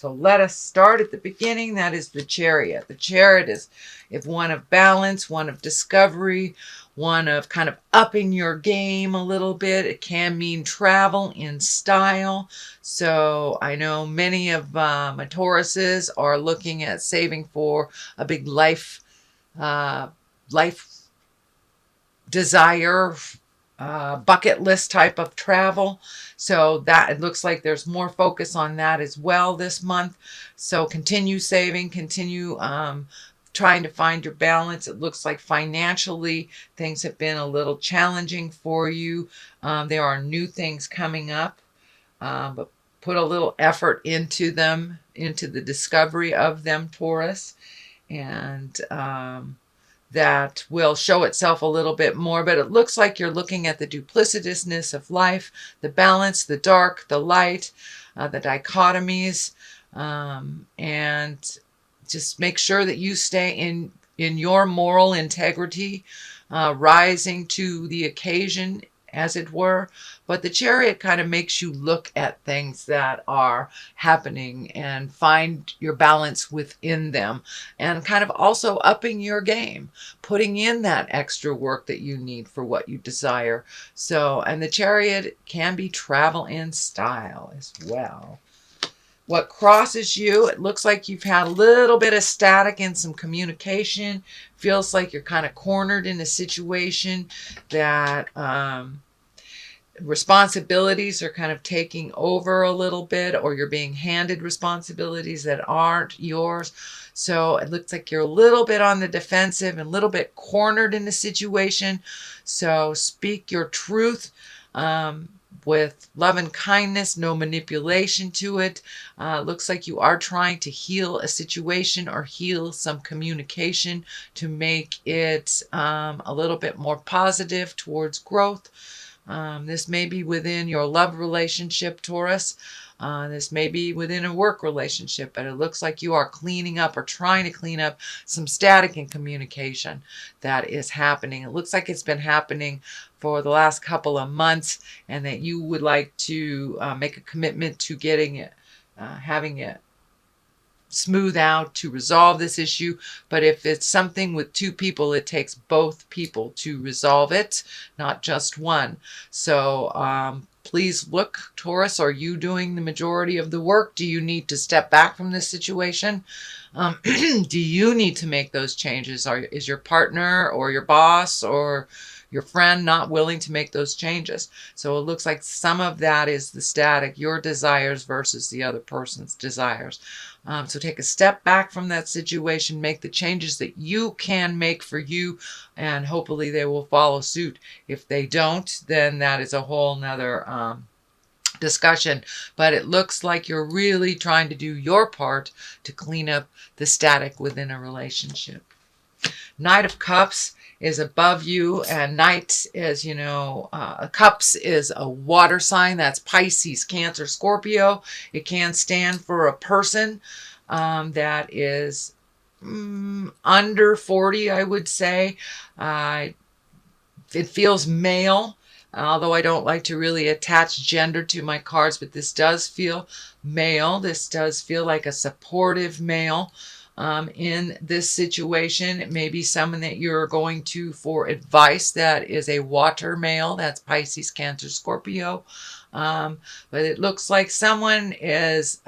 So let us start at the beginning. That is the Chariot. The Chariot is one of balance, one of discovery, one of kind of upping your game a little bit. It can mean travel in style. So I know many of my Tauruses are looking at saving for a big life desire, bucket list type of travel. So that it looks like there's more focus on that as well this month. So continue saving, continue trying to find your balance. It looks like financially things have been a little challenging for you. There are new things coming up, but put a little effort into them, into the discovery of them, Taurus. And that will show itself a little bit more, but it looks like you're looking at the duplicitousness of life, the balance, the dark, the light, the dichotomies, and just make sure that you stay in your moral integrity, rising to the occasion, as it were. But the Chariot kind of makes you look at things that are happening and find your balance within them, and kind of also upping your game, putting in that extra work that you need for what you desire. So, and the Chariot can be travel in style as well. What crosses you, it looks like you've had a little bit of static in some communication. Feels like you're kind of cornered in a situation that responsibilities are kind of taking over a little bit, or you're being handed responsibilities that aren't yours. So it looks like you're a little bit on the defensive and a little bit cornered in the situation. So speak your truth with love and kindness, no manipulation to it. Looks like you are trying to heal a situation or heal some communication to make it a little bit more positive towards growth. This may be within your love relationship, Taurus. This may be within a work relationship, but it looks like you are cleaning up or trying to clean up some static in communication that is happening. It looks like it's been happening for the last couple of months, and that you would like to make a commitment to getting it, having it smooth out to resolve this issue. But if it's something with two people, it takes both people to resolve it, not just one. So please look, Taurus, are you doing the majority of the work? Do you need to step back from this situation? Do you need to make those changes? Is your partner or your boss or your friend not willing to make those changes? So it looks like some of that is the static, your desires versus the other person's desires. So take a step back from that situation, make the changes that you can make for you, and hopefully they will follow suit. If they don't, then that is a whole nother discussion. But it looks like you're really trying to do your part to clean up the static within a relationship. Knight of Cups is above you, and Knight is, Cups is a water sign. That's Pisces, Cancer, Scorpio. It can stand for a person that is under 40, I would say. It feels male, although I don't like to really attach gender to my cards, but this does feel male. This does feel like a supportive male. In this situation, it may be someone that you're going to for advice that is a water male. That's Pisces, Cancer, Scorpio. But it looks like someone is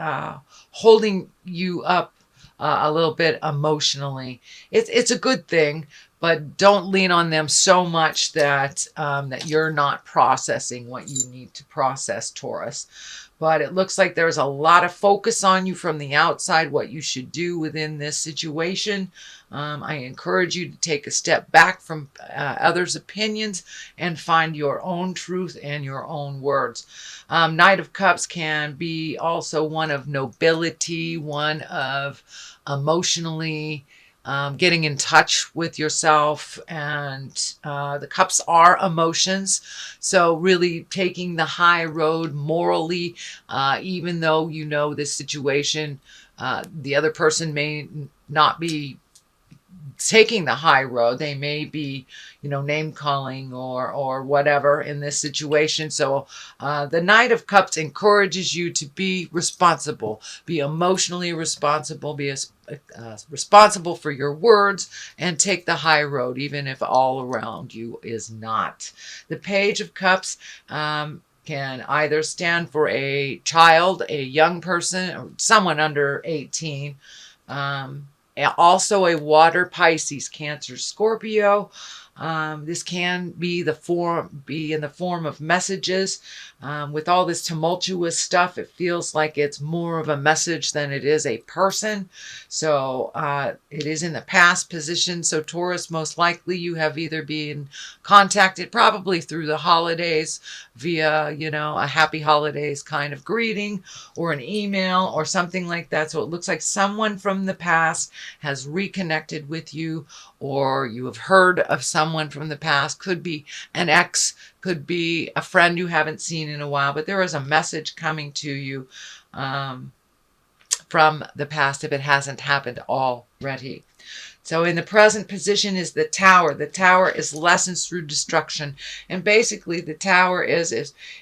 holding you up a little bit emotionally. It's a good thing, but don't lean on them so much that that you're not processing what you need to process, Taurus. But it looks like there's a lot of focus on you from the outside, what you should do within this situation. I encourage you to take a step back from others' opinions and find your own truth and your own words. Knight of Cups can be also one of nobility, one of emotionally getting in touch with yourself, and the cups are emotions. So really taking the high road morally, even though you know this situation, the other person may not be taking the high road. They may be, name calling or whatever in this situation. So the Knight of Cups encourages you to be responsible, be emotionally responsible, be responsible for your words, and take the high road, even if all around you is not. The Page of Cups can either stand for a child, a young person, or someone under 18. Also a water, Pisces, Cancer, Scorpio. This can be in the form of messages. With all this tumultuous stuff, it feels like it's more of a message than it is a person. So it is in the past position. So Taurus, most likely you have either been contacted probably through the holidays via, a happy holidays kind of greeting or an email or something like that. So it looks like someone from the past has reconnected with you, or you have heard of someone from the past. Could be an ex, could be a friend you haven't seen in a while, but there is a message coming to you from the past if it hasn't happened already. So in the present position is the Tower. The Tower is lessons through destruction. And basically the Tower is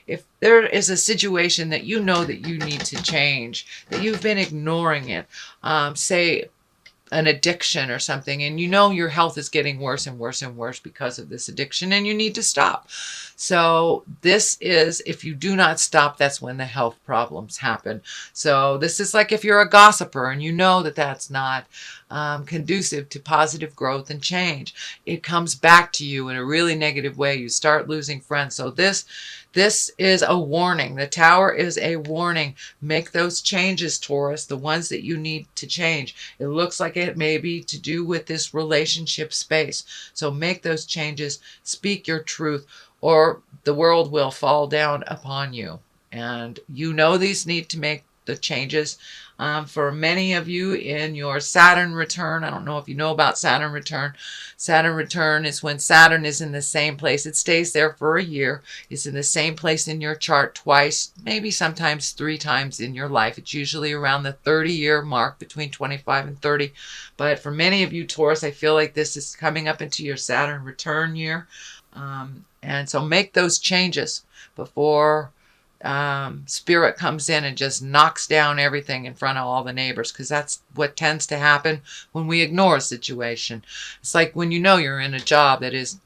if there is a situation that you know that you need to change, that you've been ignoring it, say an addiction or something, and your health is getting worse and worse and worse because of this addiction, and you need to stop. So this is, if you do not stop, that's when the health problems happen. So this is like if you're a gossiper and you know that that's not conducive to positive growth and change. It comes back to you in a really negative way. You start losing friends. So this is a warning. The Tower is a warning. Make those changes, Taurus, the ones that you need to change. It looks like it may be to do with this relationship space. So make those changes. Speak your truth, or the world will fall down upon you. And these need to make the changes. For many of you in your Saturn return, I don't know if you know about Saturn return. Saturn return is when Saturn is in the same place. It stays there for a year. It's in the same place in your chart twice, maybe sometimes 3 times in your life. It's usually around the 30-year mark, between 25 and 30. But for many of you, Taurus, I feel like this is coming up into your Saturn return year. And so make those changes before Spirit comes in and just knocks down everything in front of all the neighbors, because that's what tends to happen when we ignore a situation. It's like when you're in a job that is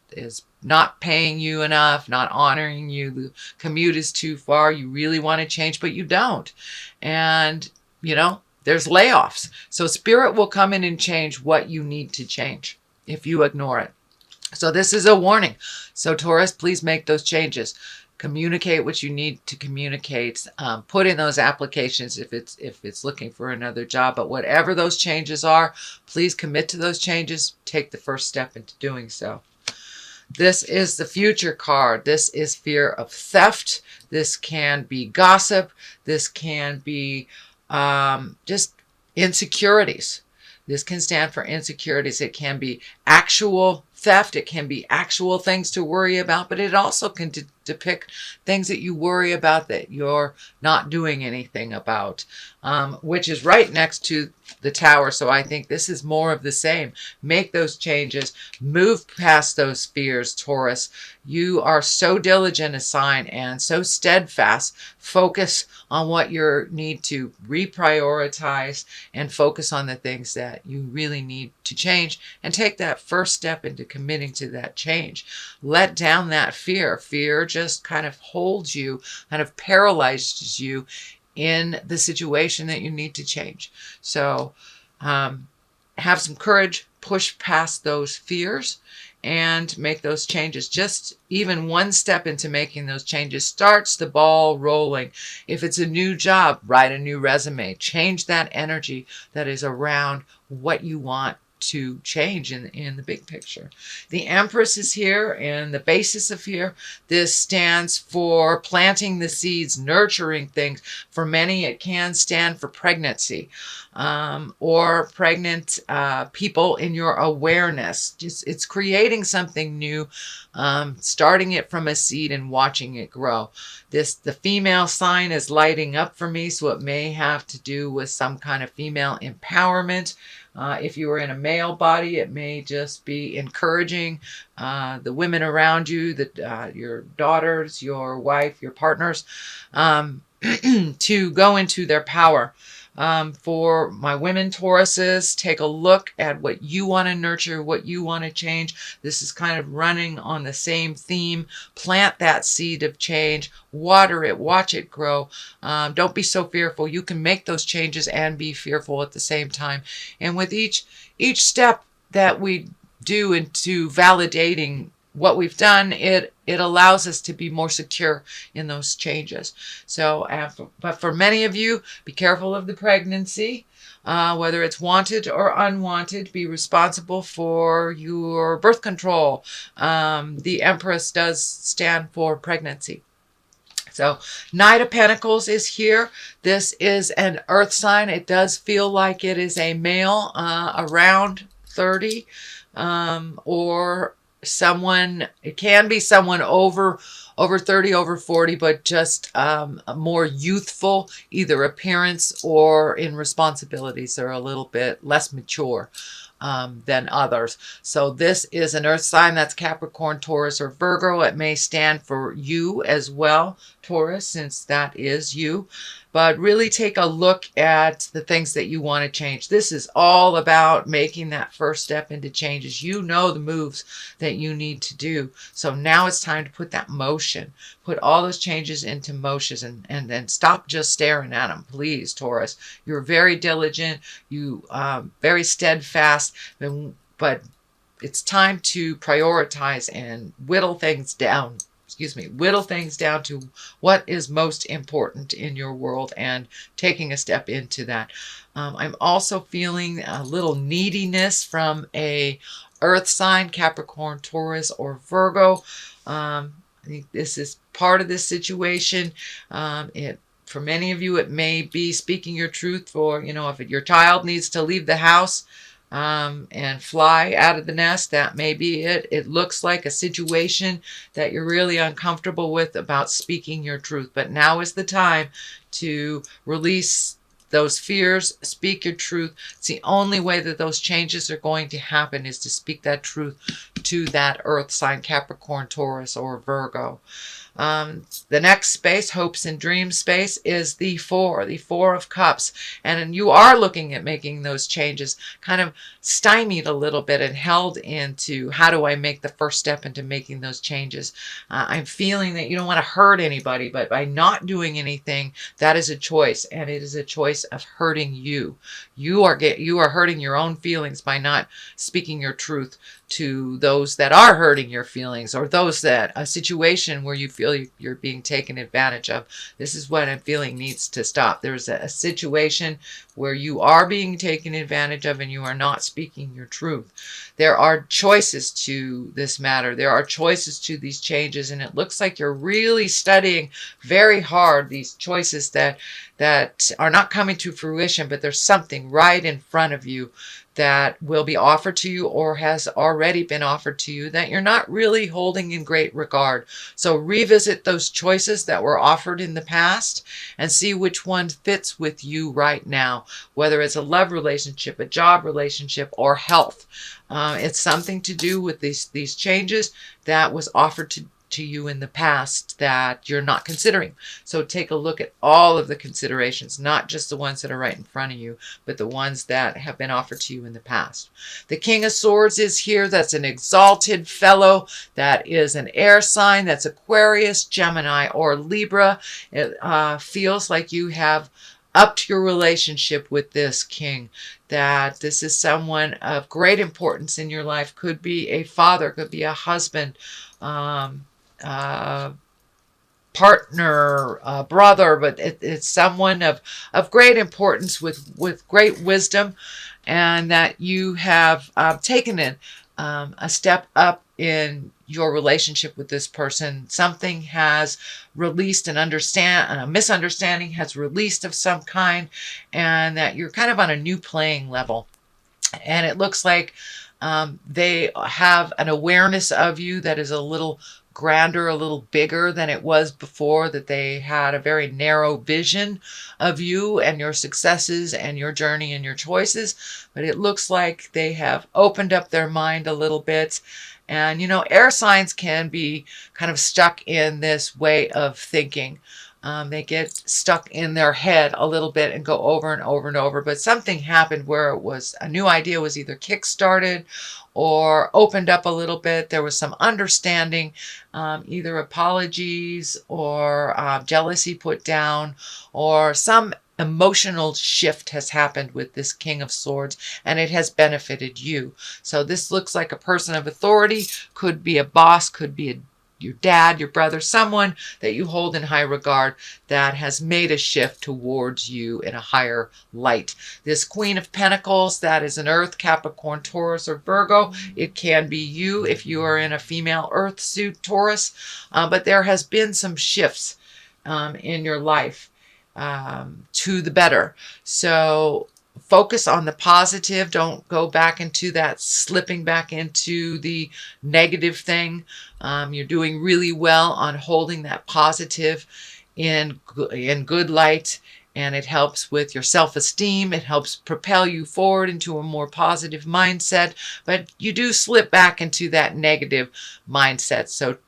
not paying you enough, not honoring you, the commute is too far, you really want to change, but you don't. And, there's layoffs. So Spirit will come in and change what you need to change if you ignore it. So this is a warning. So Taurus, please make those changes. Communicate what you need to communicate. Put in those applications if it's looking for another job. But whatever those changes are, please commit to those changes. Take the first step into doing so. This is the Future card. This is fear of theft. This can be gossip. This can be just insecurities. This can stand for insecurities. It can be actual theft. It can be actual things to worry about, but it also can depict things that you worry about that you're not doing anything about, which is right next to the Tower. So I think this is more of the same. Make those changes. Move past those fears, Taurus. You are so diligent a sign and so steadfast. Focus on what you need to reprioritize and focus on the things that you really need to change, and take that first step into committing to that change. Let down that fear. Fear just kind of holds you, kind of paralyzes you in the situation that you need to change. So have some courage, push past those fears, and make those changes. Just even one step into making those changes starts the ball rolling. If it's a new job, write a new resume. Change that energy that is around what you want to change in the big picture. The Empress is here, and the basis of here, this stands for planting the seeds, nurturing things. For many, it can stand for pregnancy, or pregnant people in your awareness. It's creating something new, starting it from a seed and watching it grow. The female sign is lighting up for me, so it may have to do with some kind of female empowerment. If you were in a male body. It may just be encouraging the women around you, your daughters, your wife, your partners, to go into their power. For my women Tauruses, take a look at what you want to nurture, what you want to change. This is kind of running on the same theme. Plant that seed of change, water it, watch it grow. Don't be so fearful. You can make those changes and be fearful at the same time. And with each step that we do into validating what we've done, it allows us to be more secure in those changes. So, but for many of you, be careful of the pregnancy, whether it's wanted or unwanted. Be responsible for your birth control. The Empress does stand for pregnancy. So Knight of Pentacles is here. This is an earth sign. It does feel like it is a male around 30, or someone, it can be someone over 30, over 40, but just more youthful, either appearance or in responsibilities. They're a little bit less mature than others. So this is an earth sign. That's Capricorn, Taurus, or Virgo. It may stand for you as well, Taurus, since that is you. But really take a look at the things that you want to change. This is all about making that first step into changes. You know the moves that you need to do. So now it's time to put that motion. Put all those changes into motion, and then stop just staring at them. Please, Taurus. You're very diligent. You very steadfast. But it's time to prioritize and whittle things down. Whittle things down to what is most important in your world and taking a step into that. I'm also feeling a little neediness from a earth sign, Capricorn, Taurus, or Virgo. I think this is part of this situation. For many of you, it may be speaking your truth. For, if your child needs to leave the house and fly out of the nest, that may be it. It looks like a situation that you're really uncomfortable with about speaking your truth. But now is the time to release those fears, speak your truth. It's the only way that those changes are going to happen, is to speak that truth to that earth sign, Capricorn, Taurus, or Virgo. The next space, hopes and dreams space, is the Four of Cups. And you are looking at making those changes, kind of stymied a little bit and held into, how do I make the first step into making those changes? I'm feeling that you don't want to hurt anybody, but by not doing anything, that is a choice, and it is a choice of hurting you. You are hurting your own feelings by not speaking your truth to those that are hurting your feelings, or those that, a situation where you feel you're being taken advantage of. This is what I'm feeling needs to stop. There's a situation where you are being taken advantage of and you are not speaking your truth. There are choices to this matter. There are choices to these changes, and it looks like you're really studying very hard these choices that are not coming to fruition, but there's something right in front of you that will be offered to you, or has already been offered to you, that you're not really holding in great regard. So revisit those choices that were offered in the past and see which one fits with you right now, whether it's a love relationship, a job relationship, or health. It's something to do with these changes that was offered to you in the past that you're not considering. So take a look at all of the considerations, not just the ones that are right in front of you, but the ones that have been offered to you in the past. The King of Swords is here. That's an exalted fellow. That is an air sign. That's Aquarius, Gemini, or Libra. It feels like you have upped your relationship with this king, that this is someone of great importance in your life. Could be a father, could be a husband, partner, brother, but it's someone of great importance with great wisdom, and that you have taken a step up in your relationship with this person. Something has released, a misunderstanding has released of some kind, and that you're kind of on a new playing level. And it looks like they have an awareness of you that is a little grander, a little bigger than it was before, that they had a very narrow vision of you and your successes and your journey and your choices. But it looks like they have opened up their mind a little bit. And, air signs can be kind of stuck in this way of thinking. They get stuck in their head a little bit and go over and over and over. But something happened where it was a new idea was either kick-started or opened up a little bit. There was some understanding, either apologies or jealousy put down, or some emotional shift has happened with this King of Swords, and it has benefited you. So this looks like a person of authority, could be a boss, could be your dad, your brother, someone that you hold in high regard that has made a shift towards you in a higher light. This Queen of Pentacles, that is an Earth, Capricorn, Taurus, or Virgo. It can be you if you are in a female Earth suit, Taurus. But there has been some shifts in your life to the better. So focus on the positive. Don't go back into that, slipping back into the negative thing. You're doing really well on holding that positive in good light, and it helps with your self-esteem. It helps propel you forward into a more positive mindset, but you do slip back into that negative mindset. So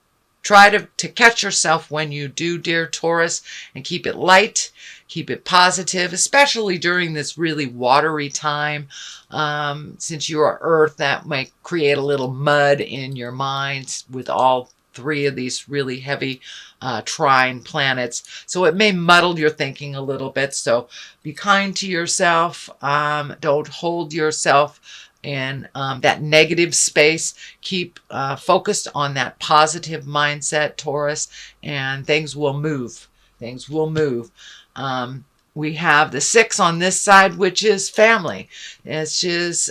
try to catch yourself when you do, dear Taurus, and keep it light, keep it positive, especially during this really watery time. Since you are Earth, that might create a little mud in your mind with all three of these really heavy trine planets. So it may muddle your thinking a little bit. So be kind to yourself. Don't hold yourself in that negative space. Keep focused on that positive mindset, Taurus, and things will move. Things will move. We have the 6 on this side, which is family. It's just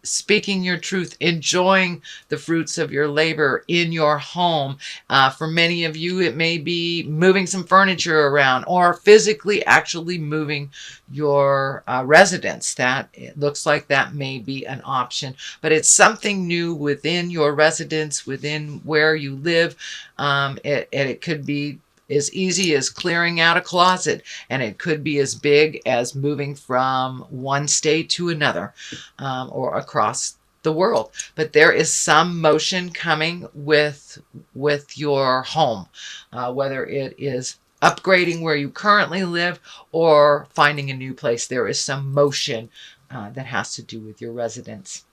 speaking your truth, enjoying the fruits of your labor in your home. For many of you, it may be moving some furniture around or physically actually moving your residence. That it looks like that may be an option, but it's something new within your residence, within where you live. It could be as easy as clearing out a closet, and it could be as big as moving from one state to another, or across the world. But there is some motion coming with your home, whether it is upgrading where you currently live or finding a new place. There is some motion that has to do with your residence.